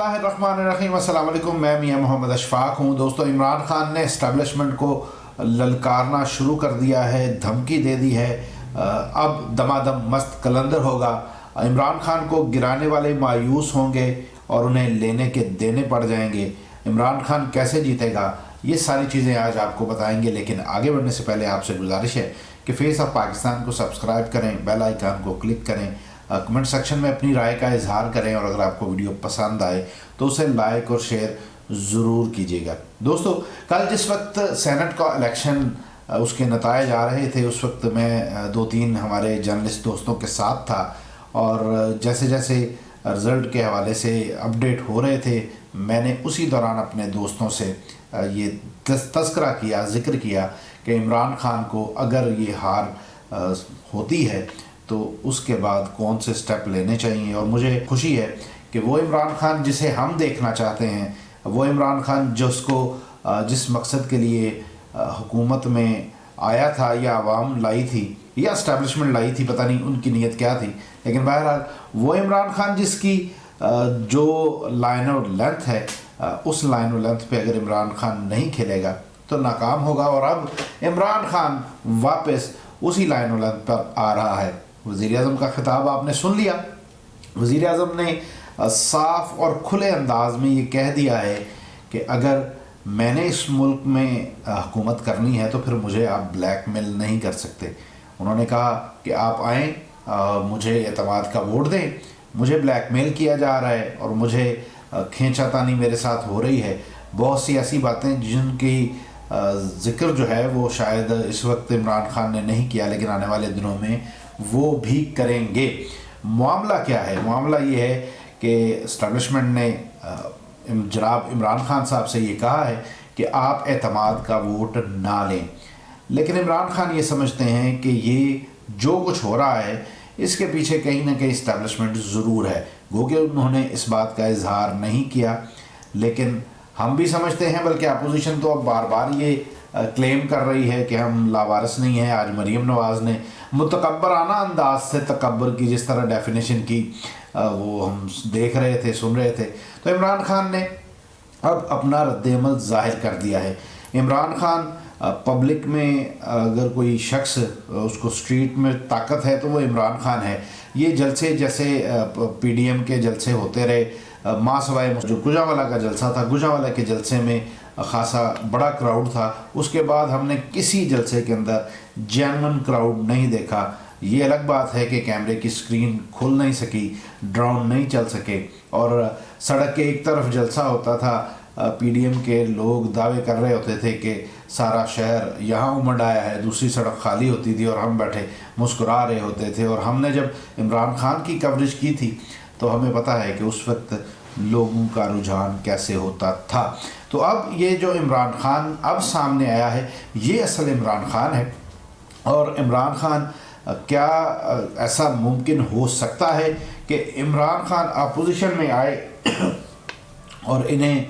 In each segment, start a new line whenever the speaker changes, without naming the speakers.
बिस्मिल्लाहिर्रहमानिर्रहीम। अस्सलाम वालेकुम। मैं मियां मोहम्मद अशफाक हूँ। दोस्तों, इमरान खान ने इस्टेब्लिशमेंट को ललकारना शुरू कर दिया है, धमकी दे दी है। अब दमादम मस्त कलंदर होगा। इमरान खान को गिराने वाले मायूस होंगे और उन्हें लेने के देने पड़ जाएंगे। इमरान खान कैसे जीतेगा, ये सारी चीज़ें आज आपको बताएंगे। लेकिन आगे बढ़ने से पहले आपसे गुजारिश है कि फेस ऑफ पाकिस्तान को सब्सक्राइब करें, बेल आइकन को क्लिक करें, कमेंट सेक्शन में अपनी राय का इजहार करें और अगर आपको वीडियो पसंद आए तो उसे लाइक और शेयर ज़रूर कीजिएगा। दोस्तों, कल जिस वक्त सेनेट का इलेक्शन उसके नतायज आ रहे थे, उस वक्त मैं 2-3 हमारे जर्नलिस्ट दोस्तों के साथ था और जैसे जैसे रिज़ल्ट के हवाले से अपडेट हो रहे थे, मैंने उसी दौरान अपने दोस्तों से ये तज़किरा किया, ज़िक्र किया कि इमरान खान को अगर ये हार होती है तो उसके बाद कौन से स्टेप लेने चाहिए। और मुझे खुशी है कि वो इमरान खान जिसे हम देखना चाहते हैं, वो इमरान खान जिस मकसद के लिए हुकूमत में आया था या आवाम लाई थी या इस्टेब्लिशमेंट लाई थी, पता नहीं उनकी नीयत क्या थी, लेकिन बहरहाल वो इमरान खान जिसकी जो लाइन और लेंथ है, उस लाइन और लेंथ पे अगर इमरान खान नहीं खेलेगा तो नाकाम होगा। और अब इमरान खान वापस उसी लाइन और लेंथ पर आ रहा है। वज़ीर-ए-आज़म का खिताब आपने सुन लिया। वज़ीर-ए-आज़म ने साफ और खुले अंदाज में ये कह दिया है कि अगर मैंने इस मुल्क में हुकूमत करनी है तो फिर मुझे आप ब्लैकमेल नहीं कर सकते। उन्होंने कहा कि आप आएँ, मुझे एतमाद का वोट दें, मुझे ब्लैकमेल किया जा रहा है और मुझे खींचातानी मेरे साथ हो रही है। बहुत सी ऐसी बातें जिनकी ज़िक्र जो है वो शायद इस वक्त इमरान खान ने नहीं किया, लेकिन आने वाले दिनों में वो भी करेंगे। मामला क्या है? मामला ये है कि इस्टेब्लिशमेंट ने जनाब इमरान खान साहब से ये कहा है कि आप एतमाद का वोट ना लें, लेकिन इमरान खान ये समझते हैं कि ये जो कुछ हो रहा है इसके पीछे कहीं ना कहीं इस्टेब्लिशमेंट ज़रूर है। गो कि उन्होंने इस बात का इजहार नहीं किया, लेकिन हम भी समझते हैं, बल्कि अपोजिशन तो अब बार बार ये क्लेम कर रही है कि हम लावारिस नहीं हैं। आज मरीम नवाज़ ने मुतकब्बराना अंदाज से तकब्बर की जिस तरह डेफिनेशन की, वो हम देख रहे थे, सुन रहे थे। तो इमरान खान ने अब अपना रद्द-ए-अमल ज़ाहिर कर दिया है। इमरान खान पब्लिक में अगर कोई शख्स उसको स्ट्रीट में ताकत है तो वो इमरान खान है। ये जलसे जैसे PDM के जलसे होते रहे, माँ सवाए जो गुजरांवाला का जलसा था, गुजरांवाला के जलसे में खासा बड़ा क्राउड था। उसके बाद हमने किसी जलसे के अंदर जेन्युइन क्राउड नहीं देखा। ये अलग बात है कि कैमरे की स्क्रीन खुल नहीं सकी, ड्रोन नहीं चल सके और सड़क के एक तरफ जलसा होता था। PDM के लोग दावे कर रहे होते थे कि सारा शहर यहाँ उमड़ आया है, दूसरी सड़क खाली होती थी और हम बैठे मुस्कुरा रहे होते थे। और हमने जब इमरान खान की कवरेज की थी तो हमें पता है कि उस वक्त लोगों का रुझान कैसे होता था। तो अब ये जो इमरान खान अब सामने आया है, ये असल इमरान खान है। और इमरान खान क्या ऐसा मुमकिन हो सकता है कि इमरान खान अपोजिशन में आए और इन्हें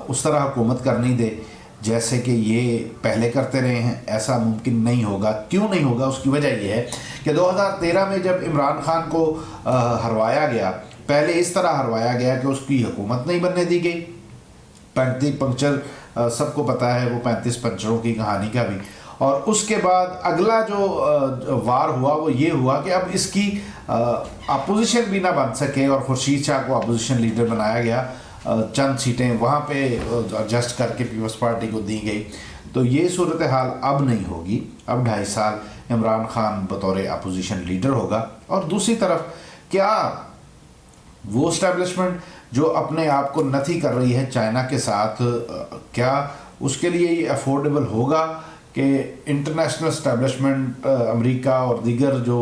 उस तरह हुकूमत करनी दे जैसे कि ये पहले करते रहे हैं? ऐसा मुमकिन नहीं होगा। क्यों नहीं होगा? उसकी वजह यह है कि 2013 में जब इमरान खान को हरवाया गया, पहले इस तरह हरवाया गया कि उसकी हुकूमत नहीं बनने दी गई। 35 पंक्चर, सबको पता है वो 35 पंक्चरों की कहानी का भी। और उसके बाद अगला जो वार हुआ वो ये हुआ कि अब इसकी अपोजिशन भी ना बन सके और खुर्शीद शाह को अपोजिशन लीडर बनाया गया। चंद सीटें वहाँ पे एडजस्ट करके पीपल्स पार्टी को दी गई। तो ये सूरत हाल अब नहीं होगी। अब 2.5 साल इमरान खान बतौर अपोजिशन लीडर होगा। और दूसरी तरफ क्या वो इस्टेब्लिशमेंट जो अपने आप को नथी कर रही है चाइना के साथ, क्या उसके लिए ये अफोर्डेबल होगा कि इंटरनेशनल इस्टेब्लिशमेंट अमेरिका और दीगर जो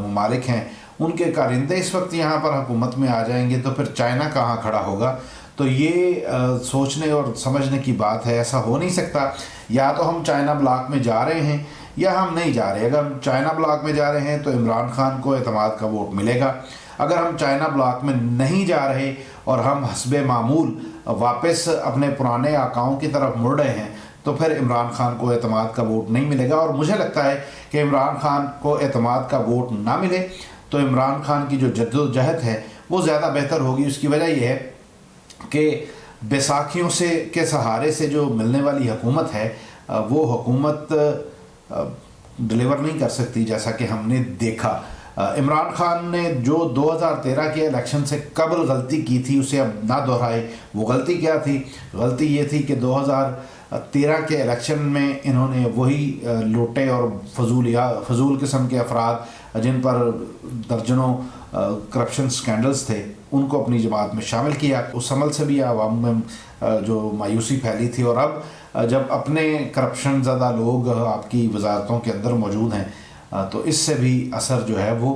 ममालिक हैं उनके कारिंदे इस वक्त यहाँ पर हुकूमत में आ जाएंगे तो फिर चाइना कहाँ खड़ा होगा? तो ये सोचने और समझने की बात है। ऐसा हो नहीं सकता। या तो हम चाइना ब्लॉक में जा रहे हैं या हम नहीं जा रहे। अगर हम चाइना ब्लॉक में जा रहे हैं तो इमरान खान को एतमाद का वोट मिलेगा। अगर हम चाइना ब्लॉक में नहीं जा रहे और हम हस्बे मामूल वापस अपने पुराने आकाओं की तरफ मुड़ रहे हैं तो फिर इमरान खान को एतमाद का वोट नहीं मिलेगा। और मुझे लगता है कि इमरान खान को एतमाद का वोट ना मिले तो इमरान खान की जो जद्दोजहद है वो ज़्यादा बेहतर होगी। उसकी वजह यह है کہ बैसाखियों से के सहारे से जो मिलने वाली हुकूमत है वो हुकूमत डिलीवर नहीं कर सकती, जैसा कि हमने देखा। इमरान खान ने जो 2013 के इलेक्शन से कबल गलती की थी उसे अब ना दोहराए। वो गलती क्या थी? गलती ये थी कि 2013 के इलेक्शन में इन्होंने वही लोटे और फजूल किस्म के अफराद जिन पर दर्जनों करप्शन स्कैंडल्स थे उनको अपनी जमात में शामिल किया। उस अमल से भी आवाम में जो मायूसी फैली थी, और अब जब अपने करप्शन ज़्यादा लोग आपकी वजारतों के अंदर मौजूद हैं तो इससे भी असर जो है वो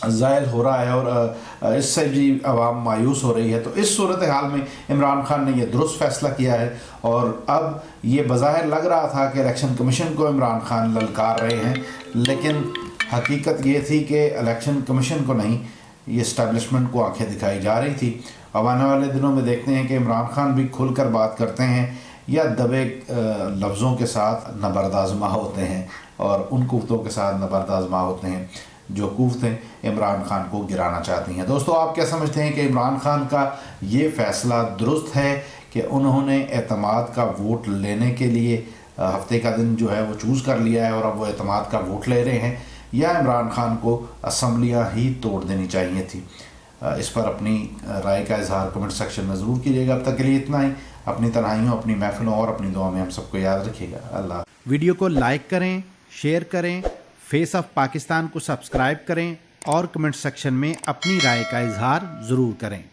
ज़ायल हो रहा है और इससे भी आवाम मायूस हो रही है। तो इस सूरत हाल में इमरान खान ने यह दुरुस्त फ़ैसला किया है, और अब ये बज़ाहिर लग रहा था कि इलेक्शन कमीशन को इमरान खान ललकार रहे हैं, लेकिन हकीकत ये थी कि इलेक्शन कमीशन को नहीं, ये इस्टेब्लिशमेंट को आंखें दिखाई जा रही थी। अब आने वाले दिनों में देखते हैं कि इमरान खान भी खुलकर बात करते हैं या दबे लफ्ज़ों के साथ नबरदाज़मा होते हैं, और उन कुव्वतों के साथ नबरदाज़मा होते हैं जो कुव्वतें इमरान खान को गिराना चाहती हैं। दोस्तों, आप क्या समझते हैं कि इमरान खान का ये फ़ैसला दुरुस्त है कि उन्होंने एतमाद का वोट लेने के लिए हफ्ते का दिन जो है वो चूज़ कर लिया है और अब वो एतमाद का वोट ले रहे हैं, या इमरान खान को असम्बलियाँ ही तोड़ देनी चाहिए थी? इस पर अपनी राय का इजहार कमेंट सेक्शन में ज़रूर कीजिएगा। अब तक के लिए इतना ही। अपनी तन्हाइयों, अपनी महफिलों और अपनी दुआ में हम सबको याद रखिएगा। अल्लाह।
वीडियो को लाइक करें, शेयर करें, फेस ऑफ पाकिस्तान को सब्सक्राइब करें और कमेंट सेक्शन में अपनी राय का इजहार ज़रूर करें।